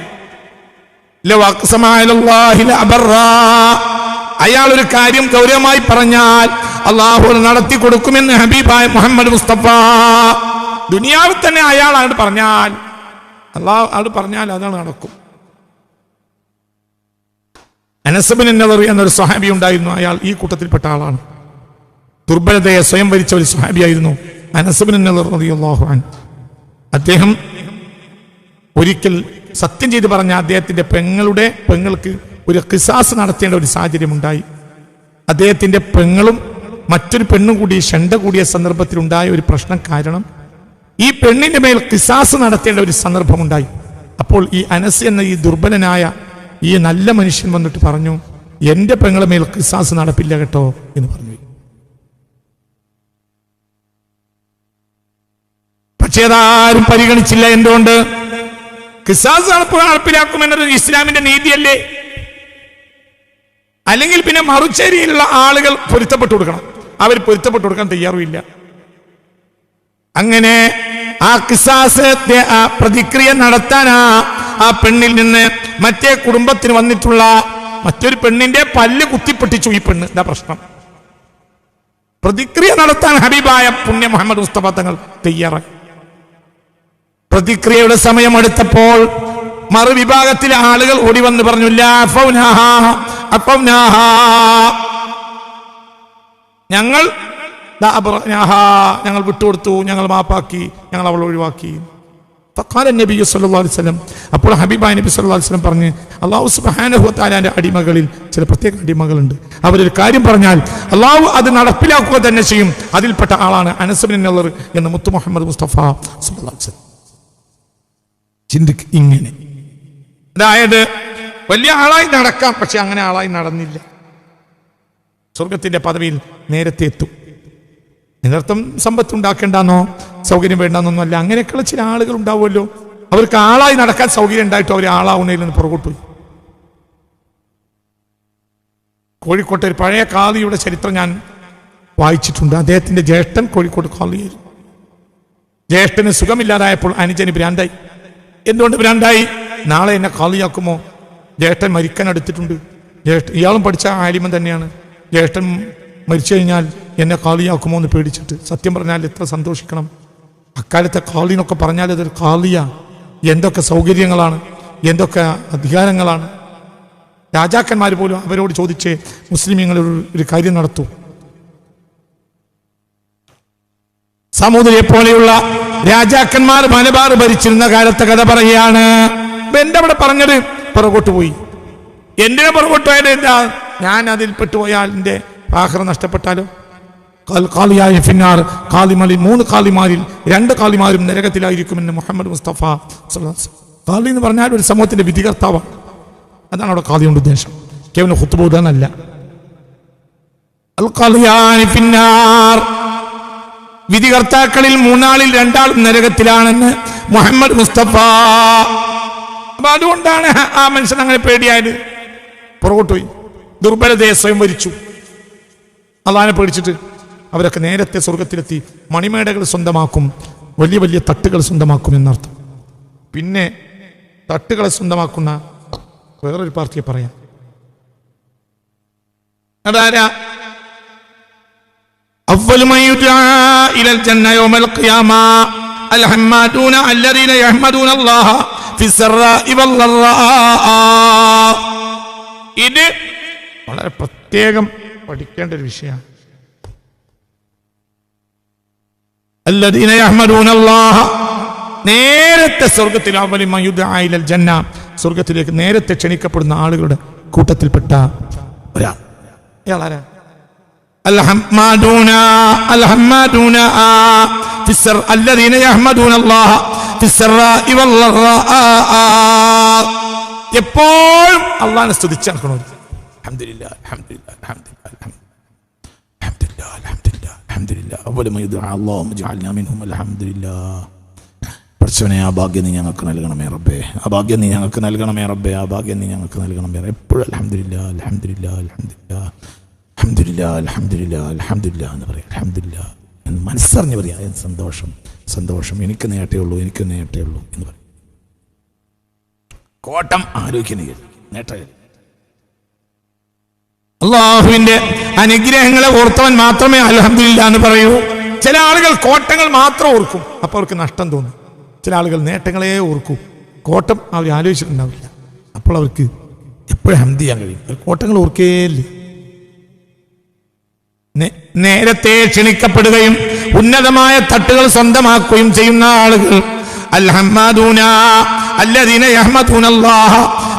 അയാൾ ഒരു കാര്യം ഗൗരവമായി പറഞ്ഞാൽ അള്ളാഹു നടത്തി കൊടുക്കുമെന്ന് ഹബീബായ മുഹമ്മദ് മുസ്തഫ. ദുനിയാവിൽ തന്നെ അയാൾ അങ്ങോട്ട് പറഞ്ഞാൽ, അള്ളാഹു അങ്ങോട്ട് പറഞ്ഞാൽ അതാണ് നടക്കും. അനസ് ബിൻ നളർ എന്നൊരു സ്വഹാബി ഉണ്ടായിരുന്നു. അയാൾ ഈ കൂട്ടത്തിൽപ്പെട്ട ആളാണ്. ദുർബലതയെ സ്വയം വരിച്ച ഒരു സ്വഹാബിയായിരുന്നു അനസ് ബിൻ നളർ റളിയല്ലാഹു അൻഹു. അദ്ദേഹം ഒരിക്കൽ സത്യം ചെയ്ത് പറഞ്ഞ അദ്ദേഹത്തിന്റെ പെങ്ങൾക്ക് ഒരു ഖിസാസ് നടത്തേണ്ട ഒരു സാഹചര്യം ഉണ്ടായി. അദ്ദേഹത്തിന്റെ പെങ്ങളും മറ്റൊരു പെണ്ണും കൂടി ഷണ്ട കൂടിയ സന്ദർഭത്തിൽ ഉണ്ടായ ഒരു പ്രശ്നം കാരണം ഈ പെണ്ണിന്റെ മേൽ ഖിസാസ് നടത്തേണ്ട ഒരു സന്ദർഭമുണ്ടായി. അപ്പോൾ ഈ അനസ് എന്ന ഈ ദുർബലനായ ഈ നല്ല മനുഷ്യൻ വന്നിട്ട് പറഞ്ഞു, എന്റെ പെങ്ങളെ മേൽ ഖിസാസ് നടപ്പില്ല കേട്ടോ എന്ന് പറഞ്ഞു. പക്ഷേ അതാരും പരിഗണിച്ചില്ല. എന്തുകൊണ്ട്? ഖിസാസ് നടപ്പിലാക്കുമെന്നത് ഇസ്ലാമിന്റെ നീതിയല്ലേ? അല്ലെങ്കിൽ പിന്നെ മറുചേരിയിലുള്ള ആളുകൾ പൊരുത്തപ്പെട്ടു കൊടുക്കണം. അവർ പൊരുത്തപ്പെട്ടു കൊടുക്കാൻ തയ്യാറുമില്ല. അങ്ങനെ ആ ഖിസാസ് പ്രതിക്രിയ നടത്താനാ ആ പെണ്ണിൽ നിന്ന് മറ്റേ കുടുംബത്തിന് വന്നിട്ടുള്ള മറ്റൊരു പെണ്ണിന്റെ പല്ല് കുത്തിപ്പൊട്ടിച്ചു ഈ പെണ്ണ്. ഇതാ പ്രശ്നം. പ്രതിക്രിയ നടത്താൻ ഹബീബായ പുണ്യ മുഹമ്മദ് മുസ്തഫ തങ്ങൾ തയ്യാറായി. പ്രതിക്രിയയുടെ സമയം അടുത്തപ്പോൾ മറുവിഭാഗത്തിലെ ആളുകൾ ഓടി വന്ന് പറഞ്ഞു, ഞങ്ങൾ വിട്ടുകൊടുത്തു, ഞങ്ങൾ മാപ്പാക്കി, ഞങ്ങൾ അവൾ ഒഴിവാക്കി. നബി സല്ലല്ലാഹു അലൈഹി വസല്ലം, അപ്പോൾ ഹബീബായ നബി സല്ലല്ലാഹു അലൈഹി വസല്ലം പറഞ്ഞു, അല്ലാഹു സുബ്ഹാനഹു വ തആലയുടെ അടിമകളിൽ ചില പ്രത്യേക അടിമകളുണ്ട്. അവരൊരു കാര്യം പറഞ്ഞാൽ അല്ലാഹു അത് നടപ്പിലാക്കുക തന്നെ ചെയ്യും. അതിൽപ്പെട്ട ആളാണ് അനസ് ബിൻ നളർ എന്ന് മുത്തു മുഹമ്മദ് മുസ്തഫ സല്ലല്ലാഹു അലൈഹി വസല്ലം. ചിന്തിക്ക് ഇങ്ങനെ, അതായത് വലിയ ആളായി നടക്കാം, പക്ഷെ അങ്ങനെ ആളായി നടന്നില്ല. സ്വർഗത്തിന്റെ പദവിയിൽ നേരത്തെ എത്തും. ഇതിനർത്ഥം സമ്പത്ത് ഉണ്ടാക്കേണ്ടെന്നോ സൗകര്യം വേണ്ടെന്നൊന്നുമല്ല. അങ്ങനെയൊക്കെയുള്ള ചില ആളുകൾ ഉണ്ടാവുമല്ലോ, അവർക്ക് ആളായി നടക്കാൻ സൗകര്യം ഉണ്ടായിട്ടോ അവർ ആളാവുന്നതിൽ നിന്ന് പുറകോട്ട് പോയി. കോഴിക്കോട്ടെ ഒരു പഴയ ഖാദിയുടെ ചരിത്രം ഞാൻ വായിച്ചിട്ടുണ്ട്. അദ്ദേഹത്തിന്റെ ജ്യേഷ്ഠൻ കോഴിക്കോട് ഖാദിയായിരുന്നു. ജ്യേഷ്ഠന് സുഖമില്ലാതായപ്പോൾ അനുജന് ഭ്രാന്തായി. എന്തുകൊണ്ട് ഭ്രാന്തായി? നാളെ എന്നെ ഖാദിയാക്കുമോ? ജ്യേഷ്ഠൻ മരിക്കാൻ അടുത്തിട്ടുണ്ട്. ഇയാളും പഠിച്ച ആലിമൻ തന്നെയാണ്. ജ്യേഷ്ഠൻ മരിച്ചു കഴിഞ്ഞാൽ എന്നെ ഖാദിയാക്കുമോ എന്ന് പേടിച്ചിട്ട്. സത്യം പറഞ്ഞാൽ എത്ര സന്തോഷിക്കണം. അക്കാലത്തെ ഖാദി എന്നൊക്കെ പറഞ്ഞാൽ അതൊരു ഖാദിയാ. എന്തൊക്കെ സൗകര്യങ്ങളാണ്, എന്തൊക്കെ അധികാരങ്ങളാണ്. രാജാക്കന്മാർ പോലും അവരോട് ചോദിച്ച് മുസ്ലിമീങ്ങൾ ഒരു കാര്യം നടത്തൂ. സമൂദ്രയെ പോലെയുള്ള രാജാക്കന്മാർ മലബാർ ഭരിച്ചിരുന്ന കാലത്തെ കഥ പറയുകയാണ്. എന്റെ അവിടെ പറഞ്ഞത് പുറകോട്ട് പോയി. എന്തിനാ പുറകോട്ട് പോയത്? എന്താ, ഞാൻ അതിൽ പെട്ടുപോയാൽ എൻ്റെ ആഖിറ നഷ്ടപ്പെട്ടാലോ? ഖാലിയായ ഫിന്നാർ, ഖാലിമാരിൽ 3 ഖാലിമാരിൽ 2 ഖാലിമാരും നരകത്തിലായിരിക്കുമെന്ന് മുഹമ്മദ് മുസ്തഫ സല്ലല്ലാഹു അലൈഹി വസല്ലം. ഖാലി എന്ന് പറഞ്ഞാൽ ഒരു സമൂഹത്തിന്റെ വിധികർത്താവാണ്. അതാണ് അവിടെ ഖാലി കൊണ്ട് ഉദ്ദേശം, കേവലം ഖുത്ബ ഓതാനല്ല. അൽ ഖാലിയാനി ഫിന്നാർ, വിധികർത്താക്കളിൽ 3 ആളിൽ 2 ആൾ നരകത്തിലാണെന്ന് മുഹമ്മദ് മുസ്തഫ. അപ്പൊ അതുകൊണ്ടാണ് ആ മനുഷ്യൻ അങ്ങനെ പേടിയായത്. പുറകോട്ട് പോയി, ദുർബലതയെ സ്വയം വരിച്ചു. അള്ളാഹിനെ പേടിച്ചിട്ട് അവരൊക്കെ നേരത്തെ സ്വർഗത്തിലെത്തി മണിമേടകൾ സ്വന്തമാക്കും, വലിയ വലിയ തട്ടുകൾ സ്വന്തമാക്കും എന്നർത്ഥം. പിന്നെ തട്ടുകളെ സ്വന്തമാക്കുന്ന വേറൊരു പാർട്ടിയെ പറയാം. അതാരാ? അവ്വലു മൻ യുദ്ആ ഇലൽ ജന്ന യൗമൽ ഖിയാമ അൽ ഹമ്മാദൂന അല്ലദീന യഹ്മദൂന അല്ലാഹ ഫിസ്സറാഇ വല്ലറാ. ഇത് വളരെ പ്രത്യേകം പഠിക്കേണ്ട ഒരു വിഷയമാണ്. അല്ലദീന യഹ്മദൂന അല്ലാഹ, നേരത്തെ സ്വർഗത്തിൽ അവ്വലു മൻ യുദ്ആ ഇലൽ ജന്ന, സ്വർഗത്തിലേക്ക് നേരത്തെ ക്ഷണിക്കപ്പെടുന്ന ആളുകളുടെ കൂട്ടത്തിൽപ്പെട്ട ഒരാൾ. അയാളാരാ? الحمادون الذين يحمدون الله في السراء والضراء. എപ്പോഴും അല്ലാഹുവിനെ സ്തുതിച്ച് നടക്കണം. അൽഹംദുലില്ലാഹ് അൽഹംദുലില്ലാഹ് അൽഹംദുലില്ലാഹ് അൽഹംദുലില്ലാഹ് അൽഹംദുലില്ലാഹ് അവ്വലു യദ്ഉ അല്ലാഹു ജഅൽനാ മിൻഹും അൽഹംദുലില്ലാഹ്. പടച്ചവനെ, ആ ഭാഗ്യം നീ ഞങ്ങൾക്ക് നൽകണമേ റബ്ബേ, ആ ഭാഗ്യം നീ ഞങ്ങൾക്ക് നൽകണമേ റബ്ബേ, ആ ഭാഗ്യം നീ ഞങ്ങൾക്ക് നൽകണമേ. എപ്പോഴും അൽഹംദുലില്ലാഹ് അൽഹംദുലില്ലാഹ് അൽഹംദുലില്ലാഹ് അൽഹംദുലില്ലാഹ് അൽഹംദുലില്ലാഹ് അൽഹംദുലില്ലാഹ് എന്ന് പറയാം. അൽഹംദുലില്ലാഹ് എന്ന് മനസ്സറിഞ്ഞ് പറയാം. സന്തോഷം സന്തോഷം, എനിക്ക് നേട്ടേ ഉള്ളൂ, എനിക്ക് നേട്ടേ ഉള്ളൂ എന്ന് പറയും. കോട്ടം ആലോചിക്കുന്ന നേട്ടം. അള്ളാഹുവിന്റെ അനുഗ്രഹങ്ങളെ ഓർത്തവൻ മാത്രമേ അൽഹംദുലില്ലാഹ് എന്ന് പറയൂ. ചില ആളുകൾ കോട്ടങ്ങൾ മാത്രം ഓർക്കും, അപ്പോൾ അവർക്ക് നഷ്ടം തോന്നും. ചില ആളുകൾ നേട്ടങ്ങളെ ഓർക്കും, കോട്ടം അവർ ആലോചിച്ചിട്ടുണ്ടാവില്ല, അപ്പോൾ അവർക്ക് എപ്പോഴും ഹംദ് ചെയ്യാൻ കഴിയും. കോട്ടങ്ങൾ ഓർക്കേയില്ല. നേരത്തെ ക്ഷണിക്കപ്പെടുകയും ഉന്നതമായ തട്ടുകൾ സ്വന്തമാക്കുകയും ചെയ്യുന്ന ആളുകൾ അൽഹമ്മദൂന അല്ലദീന യഹ്മദൂനല്ലാഹ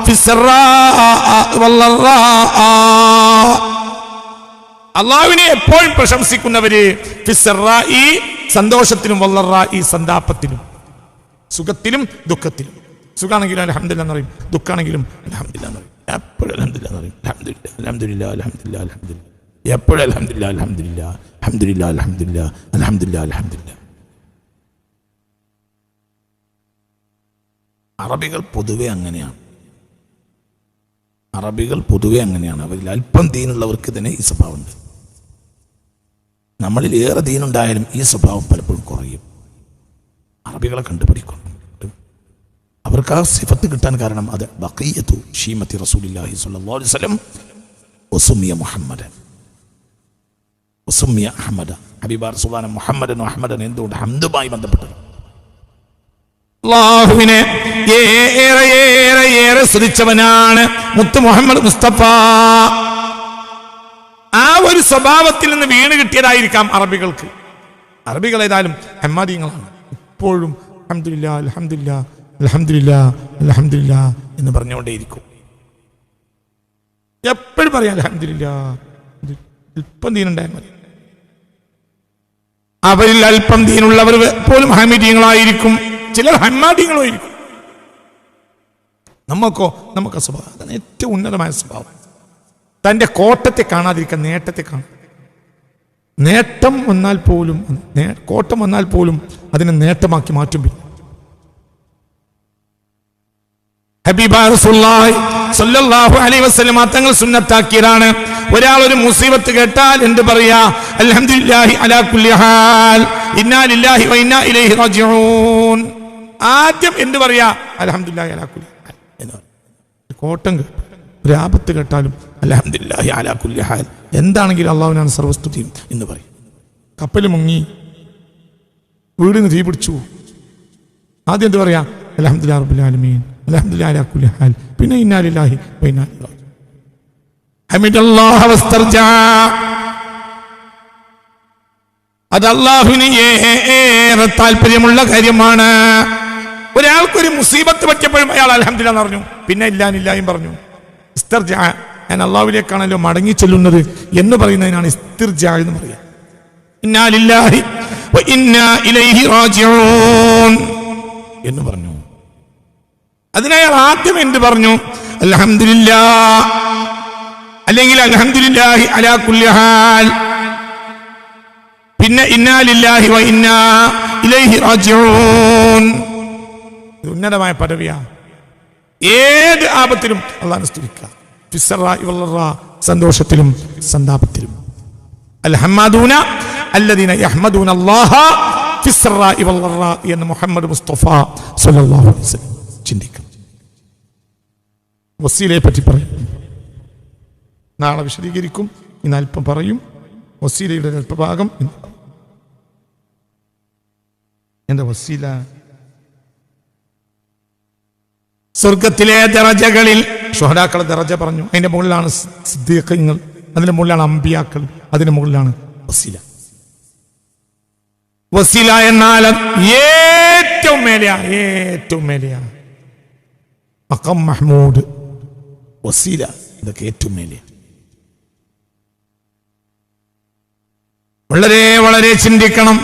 ഫിസ്സറാഅ വല്ലറാഅ, അല്ലാഹുവിനെ എപ്പോഴും പ്രശംസിക്കുന്നവര് ഫിസ്സറാഇ സന്തോഷത്തിലും വല്ലറാഇ സന്താപത്തിലും, സുഖത്തിലും ദുഃഖത്തിലും. സുഖാണെങ്കിലും അൽഹംദുലില്ലാഹ് എന്ന് പറയും, ദുഃഖാണെങ്കിലും അൽഹംദുലില്ലാഹ് എന്ന് പറയും. എപ്പോഴും അൽഹംദുലില്ലാഹ് എന്ന് പറയും. അൽഹംദുലില്ലാഹ് അൽഹംദുലില്ലാഹ് അൽഹംദുലില്ലാഹ് അൽഹംദുലില്ലാഹ്, എപ്പോഴും അൽഹംദുലില്ലാഹ് അൽഹംദുലില്ലാഹ് അൽഹംദുലില്ലാഹ് അൽഹംദുലില്ലാഹ് അൽഹംദുലില്ലാഹ് അൽഹംദുലില്ലാഹ്. അറബികൾ പൊതുവെ അങ്ങനെയാണ്. അവരിൽ അല്പം ദീനുള്ളവർക്ക് തന്നെ ഈ സ്വഭാവമുണ്ട്. നമ്മളിൽ ഏറെ ദീനുണ്ടായാലും ഈ സ്വഭാവം പലപ്പോഴും കുറയും. അറബികളെ കണ്ടുപിടിക്കണം. അവർക്ക് ആ സിഫത്ത് കിട്ടാൻ കാരണം അത് ബഖിയത്തു ഷീമത്തി റസൂലില്ലാഹി സ്വല്ലല്ലാഹു അലൈഹി വസല്ലം വസുമിയ മുഹമ്മദൻ വസുമിയ അഹ്മദ. ഹബീബ റസൂലുള്ളാഹി മുഹമ്മദൻ അഹ്മദൻ എന്തുകൊണ്ട് ഹംദുമായി ബന്ധപ്പെട്ടത്. അല്ലാഹുവിനെ ഏറെ സ്തുതിച്ചവനാണ് മുത്ത് മുഹമ്മദ് മുസ്തഫ. ആ ഒരു സ്വഭാവത്തിൽ നിന്ന് വീണ് കിട്ടിയതായിരിക്കാം അറബികൾക്ക്. അറബികൾ ഏതായാലും ഹമ്മാദിങ്ങളാണ്. എപ്പോഴും അൽഹംദുലില്ലാഹ് അൽഹംദുലില്ലാഹ് അൽഹംദുലില്ലാഹ് അൽഹംദുലില്ലാഹ് എന്ന് പറഞ്ഞുകൊണ്ടേയിരിക്കും. എപ്പോഴും പറയാം അൽഹംദുലില്ലാഹ്. അല്പം ദീനുണ്ടായാൽ മതി. അവരിൽ അല്പം ദീനുള്ളവർ പോലും ഹമീദികളായിരിക്കും, ചിലർ ഹമ്മാദികളായിരിക്കും. നമുക്ക് സ്വഭാവം അതാണ് ഏറ്റവും ഉന്നതമായ സ്വഭാവം. തൻ്റെ കോട്ടത്തെ കാണാതിരിക്കാൻ നേട്ടത്തെ കാണും. നേട്ടം വന്നാൽ പോലും, കോട്ടം വന്നാൽ പോലും അതിനെ നേട്ടമാക്കി മാറ്റും. ഹബീബായ റസൂലുള്ളാഹി സ്വല്ലല്ലാഹു അലൈഹി വസല്ലം തങ്ങൾ സുന്നത്താക്കിയതാണ്. ഒരാൾ ഒരു മുസീബത്ത് കേട്ടാൽ എന്ത് പറയാ? അൽഹംദുലില്ലാഹി അലാ കുല്ലി ഹാൽ ഇന്നാ ലില്ലാഹി വ ഇന്നാ ഇലൈഹി റാജിഊൻ. ആദ്യം എന്ത് പറയാ? അൽഹംദുലില്ലാഹി അലാ കുല്ലി ഹാൽ എന്ന്. കോട്ടം കേട്ടു, ഒരു ആപത്ത് കേട്ടാലും അൽഹംദുലില്ലാഹി അലാ കുല്ലി ഹാൽ, എന്താണെങ്കിലും അള്ളാഹുവിനാണ് സർവസ്തുതിയും എന്ന് പറയും. കപ്പൽ മുങ്ങി, വീടിന് തീ പിടിച്ചു, ആദ്യം എന്ത് പറയാ? അൽഹംദുലില്ലാഹി റബ്ബിൽ ആലമീൻ അൽഹംദുലില്ലാഹി അലാ കുല്ലി ഹാൽ, പിന്നെ ഇന്നാ ലില്ലാഹി വ ഇന്നാ ഇലൈഹി റാജിഊൻ. ഹമിദല്ലാഹ വസ്തർജാ, അത് അല്ലാഹുവിന് ഏറെ താല്പര്യമുള്ള കാര്യമാണ്. ഒരാൾക്കൊരു മുസീബത്ത് പറ്റിയപ്പോഴും അയാൾ അൽഹംദുലില്ലാഹ് പറഞ്ഞു, പിന്നെ ഇല്ലാഹിയും പറഞ്ഞു. ഇസ്തിർജാ, ഞാൻ അല്ലാഹുവിലേക്കാണല്ലോ മടങ്ങി ചെല്ലുന്നത് എന്ന് പറയുന്നതിനാണ് ഇസ്തിർജാ എന്ന് പറയുക. ഇന്നാ ലില്ലാഹി വ ഇന്നാ ഇലൈഹി റാജിഊൻ എന്ന് പറഞ്ഞു. അതിനയാൾ ആദ്യം എന്ത് പറഞ്ഞു? അൽഹംദുലില്ലാഹ്, അല്ലെങ്കിൽ അൽഹംദുലില്ലാഹി അലാ കുല്ലി ഹാൽ, പിന്നെ ഇന്നാ ലില്ലാഹി വ ഇന്നാ ഇലൈഹി റാജിഊൻ. ഉന്നതമായ പദവിയാണ്. ഏത് ആപത്തിലും അല്ലാഹുവിനെ സ്തുതിക്കുക. ഫിസ്സറാഇ വല്ലറാ, സന്തോഷത്തിലും സന്താപത്തിലും. അൽഹമ്മദൂന അല്ലദീന യഹ്മദൂനല്ലാഹ ഫിസ്സറാഇ വല്ലറാ എന്ന് മുഹമ്മദ് മുസ്തഫ സ്വല്ലല്ലാഹു അലൈഹി വസല്ലം. ചിന്തിക്കണം. വസീലയെ പറ്റി പറയും, നാളെ വിശദീകരിക്കും. ഇന്ന് അല്പം പറയും. വസീലയുടെ അല്പഭാഗം. എന്താ വസീല? സ്വർഗത്തിലെ ദറജകളിൽ ശുഹദാക്കളുടെ ദറജ പറഞ്ഞു. അതിന്റെ മുകളിലാണ് സിദ്ദീഖീങ്ങൾ, അതിന്റെ മുകളിലാണ് അംബിയാക്കൾ, അതിന്റെ മുകളിലാണ് വസീല. വസീല എന്നാൽ ഏറ്റവും മേലെയാണ്. മഖാം മഹ്മൂദ്, വസീല, ഇതൊക്കെ ഏറ്റവും മേലെയാണ്. വളരെ ചിന്തിക്കണം.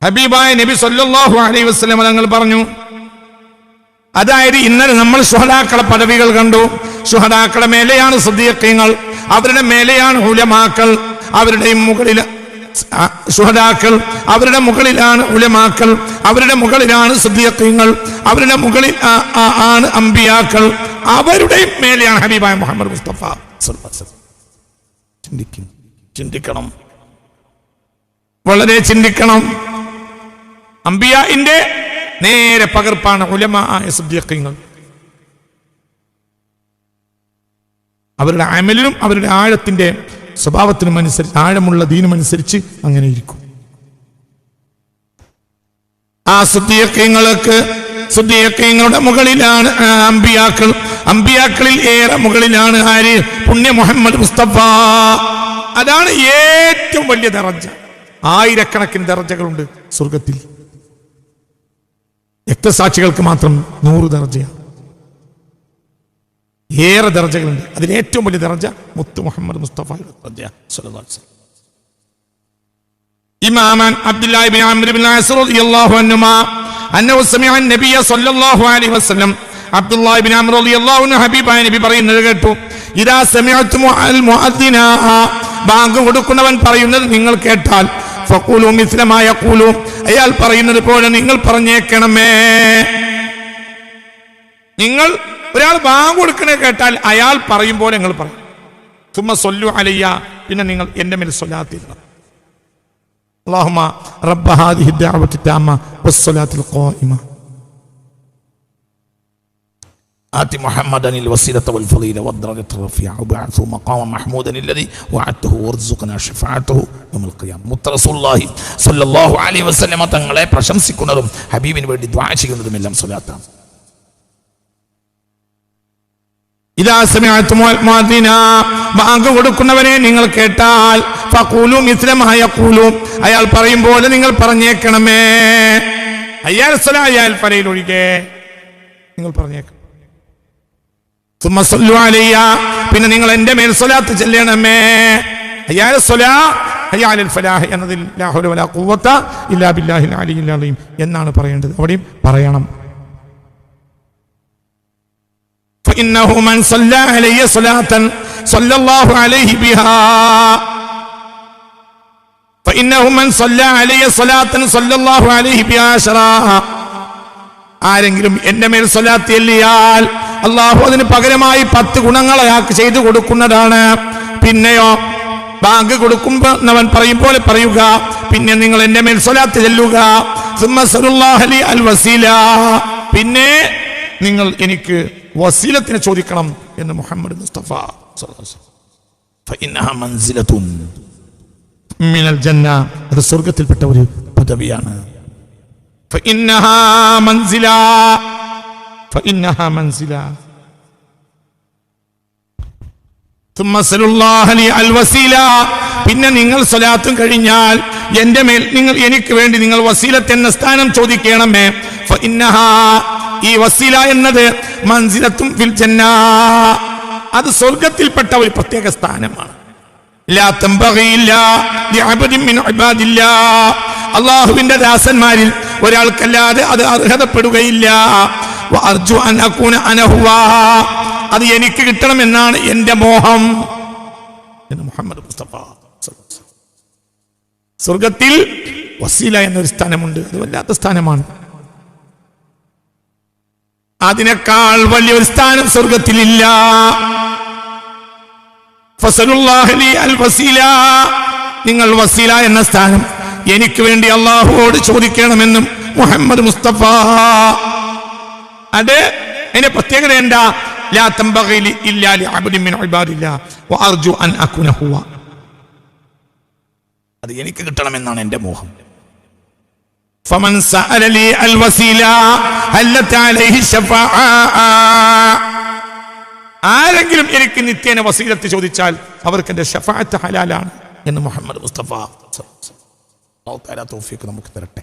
ഹബീബായ നബി സല്ലല്ലാഹു അലൈഹി വസല്ലം തങ്ങൾ പറഞ്ഞു, അതായത് ഇന്നലെ നമ്മൾ ശുഹദാക്കളെ പദവികൾ കണ്ടു. ശുഹദാക്കളുടെ മേലെയാണ് സിദ്ദീഖീങ്ങൾ, അവരുടെ മേലെയാണ് ഉലമാക്കൾ, അവരുടെ മുകളിൽ ശുഹദാക്കൾ, അവരുടെ മുകളിലാണ് ഉലമാക്കൾ, അവരുടെ മുകളിലാണ് സിദ്ദീഖീങ്ങൾ, അവരുടെ മുകളിൽ ആണ് അംബിയാക്കൾ, അവരുടെ മേലെയാണ് ഹബീബായ മുഹമ്മദ് മുസ്തഫ ചിന്തിക്കണം, വളരെ ചിന്തിക്കണം. അംബിയാഇന്റെ നേരെ പകർപ്പാണ് ഉലമാഅ സിദ്ദീഖീങ്ങൾ. അവരുടെ അമലിനും അവരുടെ ആഴത്തിന്റെ സ്വഭാവത്തിനും അനുസരിച്ച്, ആഴമുള്ള ദീനും അനുസരിച്ച് അങ്ങനെ ഇരിക്കും. ആ സിദ്ദീഖീങ്ങളുടെ മുകളിലാണ് അംബിയാക്കൾ. അംബിയാക്കളിൽ ഏറെ മുകളിലാണ് ആര്? പുണ്യ മുഹമ്മദ് മുസ്തഫ. അതാണ് ഏറ്റവും വലിയ ദറജ. ആയിരക്കണക്കിന് ദറജകളുണ്ട് സ്വർഗത്തിൽ. രക്തസാക്ഷികൾക്ക് മാത്രം 100 ദറജയാണ്. ഏറെ ദറജകളുണ്ട്. അതിൽ ഏറ്റവും വലിയ ദറജ മുത്ത് മുഹമ്മദ് മുസ്തഫ. ഇമാമൻ അബ്ദുല്ലാഹി ഇബ്നു അംർ ഇബ്നു അസ് റളിയല്ലാഹു അൻഹുമാ അന്നഹു സമിഅ നബിയ സ്വല്ലല്ലാഹു അലൈഹി വസല്ലം. അബ്ദുല്ലാഹി ഇബ്നു അംർ റളിയല്ലാഹു അൻഹു ഹബീബായ നബി പറയുന്നത് കേട്ടു. ഇദാ സമിഅതും അൽ മുഅദ്ദിന, ബാങ്ക് കൊടുക്കുന്നവൻ പറയുന്നത് നിങ്ങൾ കേട്ടാൽ, ഫഖൂലു മിസ്ല മാ യഖൂലു, അയാൾ പറയുന്നത് പോലെ നിങ്ങൾ പറഞ്ഞേക്കണമേ. നിങ്ങൾ ഒരാൾ ബാങ്ക് കൊടുക്കണേ കേട്ടാൽ അയാൾ പറയും പോലെ നിങ്ങൾ പറയും. സുമ്മ സ്വല്ലു അലയ്യ, പിന്നെ നിങ്ങൾ എൻ്റെ മേൽ സ്വലാത്ത് ഇടണം. അല്ലാഹുമ്മ റബ്ബ ഹാദിഹി ദഅവത്തി തഅമ്മ വസ്സലാത്തിൽ ഖായിമ ആതി മുഹമ്മദനിൽ വസീലത വൽ ഫളീല വദ്ദറജത റഫിഅ വബഅഥു മഖാമ മഹ്മൂദൻ അല്ലദി വഅദതഹു വർസുഖനാ ശഫാഅതഹു യൗമൽ ഖിയാമ. മുത്ത റസൂലുള്ളാഹി സ്വല്ലല്ലാഹു അലൈഹി വസല്ലം തങ്ങളെ പ്രശംസിക്കുന്നതും ഹബീബിന് വേണ്ടി ദുആ ചെയ്യുന്നതും എല്ലാം സ്വലാത്താണ്. ഇദാ സമിഅതുൽ മുഅദ്ദിന, ബാങ്ക് കൊടുക്കുന്നവനെ നിങ്ങൾ കേട്ടാൽ, ഫഖൂലു മിസ്ല മാ യഖൂലു, അയാൾ പറയും പോലെ നിങ്ങൾ പറഞ്ഞേക്കണമേ. അയ്യാൽ സ്വലാ അയ്യാൽ ഫലയിൽ ഒഴികെ നിങ്ങൾ പറഞ്ഞേക്കണം. സുമ്മ സ്വല്ലു അലയ്യ, പിന്നെ നിങ്ങൾ എൻ്റെ മേൽ സ്വലാത്ത് ചൊല്ലണമേ. അയ്യാൽ സ്വലാ അയ്യാൽ ഫലാഹ് എന്നതിൽ ലാ ഹൗല വലാ ഖുവത ഇല്ലാ ബില്ലാഹിൽ അലിയിൽ അലീം എന്നാണ് പറയേണ്ടത്. അവിടെയും പറയണം. فإنه من صلى عليه صلاة صلى الله عليه بها فإنه من صلى عليه صلاة صلى الله عليه بها عشرا. ആരെങ്കിലും എൻ്റെ മേൽ സ്വലാത്ത് ചൊല്ലിയാൽ അല്ലാഹു അതിന് പകരമായി 10 ഗുണങ്ങൾ അയാൾക്ക് ചെയ്തു കൊടുക്കുന്നതാണ്. പിന്നെയോ ബാങ്ക് കൊടുക്കുന്നവൻ പറയും പോലെ പറയുക, പിന്നെ നിങ്ങൾ എൻ്റെ മേൽ സ്വലാത്ത് ചൊല്ലുക. സുമ്മ സല്ലല്ലാഹു അലൈഹി അൽ വസീല, പിന്നെ നിങ്ങൾ എനിക്ക് വസീലത്തിനെ ചോദിക്കണം എന്ന് മുഹമ്മദ് മുസ്തഫ സല്ലല്ലാഹു അലൈഹി വസല്ലം. ഫഇന്നഹ മൻസിലത്തുൻ മിനൽ ജന്ന, അത് സ്വർഗ്ഗത്തിൽപ്പെട്ട ഒരു പദവിയാണ്. ഫഇന്നഹ മൻസില, ഫഇന്നഹ മൻസില. ثم صلى الله عليه الوسيله, പിന്നെ നിങ്ങൾ സ്വലാത്തും കഴിഞ്ഞാൽ എൻ്റെ മേൽ നിങ്ങൾ എനിക്ക് വേണ്ടി നിങ്ങൾ വസീലത്ത് എന്ന സ്ഥാനം ചോദിക്കണമേ. ഫഇന്നഹ, ഈ വസീല എന്നത് മൻസിലത്തും ഫിൽ ജന്ന, അത് സ്വർഗ്ഗത്തിൽപ്പെട്ട ഒരു പ്രത്യേക സ്ഥാനമാണ്. ലാ തംബഗി ഇല്ലാ ലിഅബ്ദിൻ മിൻ ഇബാദില്ലാഹ്, അല്ലാഹുവിന്റെ ദാസന്മാരിൽ ഒരാൾക്കല്ലാതെ അത് അർഹതപ്പെടുകയില്ല. വഅർജു അൻ അകൂന അന ഹുവാ, അത് എനിക്ക് കിട്ടണമെന്നാണ് എൻ്റെ മോഹം എന്ന് മുഹമ്മദ് മുസ്തഫ. സ്വർഗത്തിൽ വസീല എന്നൊരു സ്ഥാനമുണ്ട്. അത് വല്ലാത്ത സ്ഥാനമാണ്. അതിനേക്കാൾ വലിയൊരു സ്ഥാനം സ്വർഗത്തിലില്ല. ഫസലുല്ലാഹി ലി അൽ വസീല, നിങ്ങൾ വസീല എന്ന സ്ഥാനം എനിക്ക് വേണ്ടി അല്ലാഹുവോട് ചോദിക്കണമെന്നും മുഹമ്മദ് മുസ്തഫ. അത് അതിന്റെ പ്രത്യേകത എന്താ? ലാ തംബഗി ഇല്ലാ ലിഅബ്ദിൻ മിൻ ഇബാദില്ലാഹ് വഅർജു അൻ അകൂന ഹുവ, അത് എനിക്ക് കിട്ടണമെന്നാണ് എൻ്റെ മോഹം. ഫമൻ സഅല ലി അൽ വസീല ഹല്ലത അലൈഹി ശഫാഅ, ആരെങ്കിലും എനിക്ക് നിത്യേന വസീലത്ത് ചോദിച്ചാൽ അവർക്ക് എൻ്റെ ശഫാഅത്ത് ഹലാലാണ് എന്ന് മുഹമ്മദ് മുസ്തഫ. അല്ലാഹു തആല തൗഫീഖ് നമുക്ക് തരട്ടെ.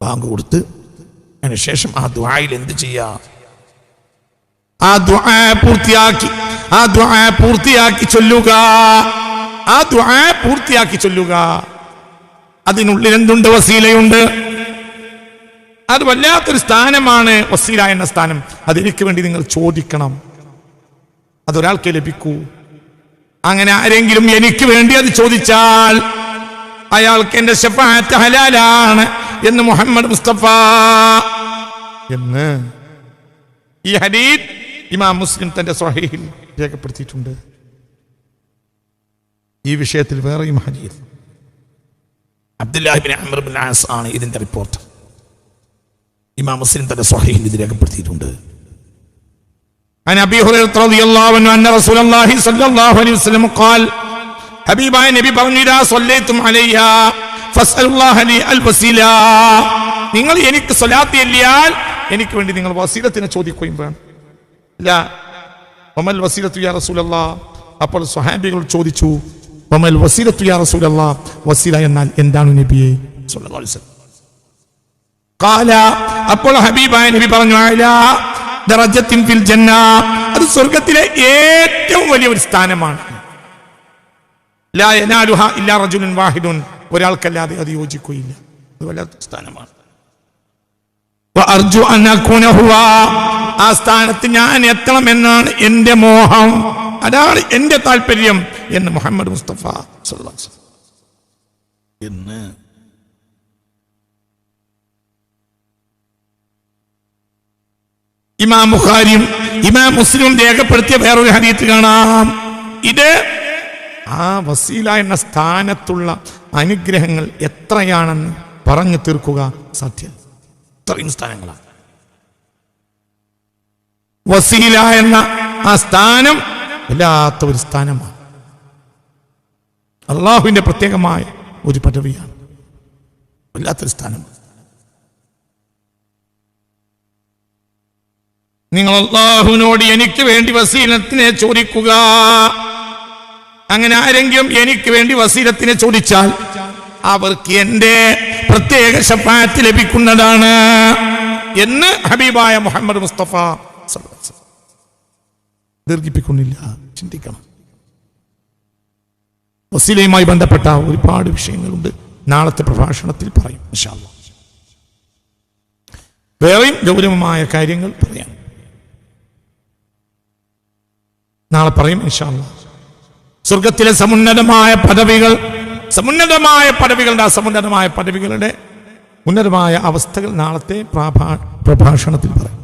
ബാങ്ക് കൊടുത്ത് അതിനുശേഷം ആ ദുആയിൽ എന്ത് ചെയ്യാ? ആ ദുആ പൂർത്തിയാക്കി ചൊല്ലുക. ആ ദുആ പൂർത്തിയാക്കി ചൊല്ലുക. അതിനുള്ളിൽ എന്തുണ്ട്? വസീലയുണ്ട്. അത് വല്ലാത്തൊരു സ്ഥാനമാണ് വസീല എന്ന സ്ഥാനം. അതെനിക്ക് വേണ്ടി നിങ്ങൾ ചോദിക്കണം, അതൊരാൾക്ക് ലഭിക്കൂ. അങ്ങനെ ആരെങ്കിലും എനിക്ക് വേണ്ടി അത് ചോദിച്ചാൽ അയാൾക്ക് എൻ്റെ ശഫാഅത്ത് ഹലാലാണ് എന്ന് മുഹമ്മദ് മുസ്തഫ. എന്ന് ഈ ഹദീസ് ഇമാം മുസ്ലിം തന്റെ സ്വഹീഹിൽ രേഖപ്പെടുത്തിയിട്ടുണ്ട്. ഈ വിഷയത്തിൽ വേറെയും ഹദീസ് അബ്ദുല്ലാഹി ഇബ്നു അംർ ഇബ്നു ആസ് ആണ് ഇതിന്റെ റിപ്പോർട്ട്. ഇമാം മുസ്ലിം തന്റെ സ്വഹീഹിൽ ഇത് രേഖപ്പെടുത്തിയിട്ടുണ്ട്. عن أبي هريرة رضي الله عنه أن رسول الله صلى الله عليه وسلم قال ഹബീബായ നബി പറഞ്ഞു ഇദാ സ്വല്ലൈതും അലൈഹാ ഫസ്അലുല്ലാഹ ലി അൽ വസീല. നിങ്ങൾ എനിക്ക് സ്വലാത്ത് ചൊല്ലിയാൽ എനിക്ക് വേണ്ടി നിങ്ങൾ വസീലത്തിനെ ചോദിക്കുകയും വേണം. ലാ വമൽ വസീലത്തു യാ റസൂലല്ലാഹ്. അപ്പോൾ സ്വഹാബികൾ ചോദിച്ചു വമൽ വസീലത്തു യാ റസൂലല്ലാഹ്, വസീല എന്നാൽ എന്താണ് നബിയേ സ്വല്ലല്ലാഹു അലൈഹി വസല്ലം. ഖാല, അപ്പോൾ ഹബീബായ നബി പറഞ്ഞു അലാ ദറജത്തിൻ ഫിൽ ജന്ന, അത് സ്വർഗ്ഗത്തിലെ ഏറ്റവും വലിയ ഒരു സ്ഥാനമാണ്. ലാ യനാലുഹാ ഇല്ലാ റജുലുൻ വാഹിദുൻ, ഒരാൾക്കല്ലാതെ അത് യോജിക്കുകയില്ല. അത് വല്ലാത്ത സ്ഥാനമാണ്. വഅർജു അൻ അകൂന ഹുവ, ആ സ്ഥാനത്ത് ഞാൻ എത്തണമെന്നാണ് എന്റെ മോഹം, അതാണ് എന്റെ താല്പര്യം എന്ന് മുഹമ്മദ് മുസ്തഫ സല്ലല്ലാഹു അലൈഹി വസല്ലം എന്ന് ഇമാം ബുഖാരിയും ഇമാം മുസ്ലിമും രേഖപ്പെടുത്തിയ വേറൊരു ഹദീസ് കാണാം. ഇത് ആ വസീല എന്ന സ്ഥാനത്തുള്ള അനുഗ്രഹങ്ങൾ എത്രയാണെന്ന് പറഞ്ഞു തീർക്കുക സാധ്യം. ഇത്രയും സ്ഥാനങ്ങളാണ്. വസീല എന്ന ആ സ്ഥാനം വല്ലാത്ത ഒരു സ്ഥാനമാണ്. അള്ളാഹുവിന്റെ പ്രത്യേകമായ ഒരു പദവിയാണ്. വല്ലാത്തൊരു സ്ഥാനമാണ്. നിങ്ങൾ അള്ളാഹുവിനോട് എനിക്ക് വേണ്ടി വസീലത്തിനെ ചോദിക്കുക. അങ്ങനെ ആരെങ്കിലും എനിക്ക് വേണ്ടി വസീലത്തിനെ ചോദിച്ചാൽ അവർക്ക് എന്റെ പ്രത്യേക ശഫാഅത്ത് ലഭിക്കുന്നതാണ് എന്ന് ഹബീബായ മുഹമ്മദ് മുസ്തഫ സല്ലല്ലാഹു അലൈഹി വസല്ലം. ദീർഘിപ്പിക്കുന്നില്ല, ചിന്തിക്കണം. വസീലയുമായി ബന്ധപ്പെട്ട ഒരുപാട് വിഷയങ്ങളുണ്ട്. നാളത്തെ പ്രഭാഷണത്തിൽ പറയും ഇൻഷാ അല്ലാഹ്. വേറെയും ഗൗരവമായ കാര്യങ്ങൾ പറയാം, നാളെ പറയും ഇൻഷാ അല്ലാഹ്. സ്വർഗത്തിലെ സമുന്നതമായ പദവികളുടെ സമുന്നതമായ പദവികളുടെ ഉന്നതമായ അവസ്ഥകൾ നാളത്തെ പ്രഭാഷണത്തിൽ പറയും.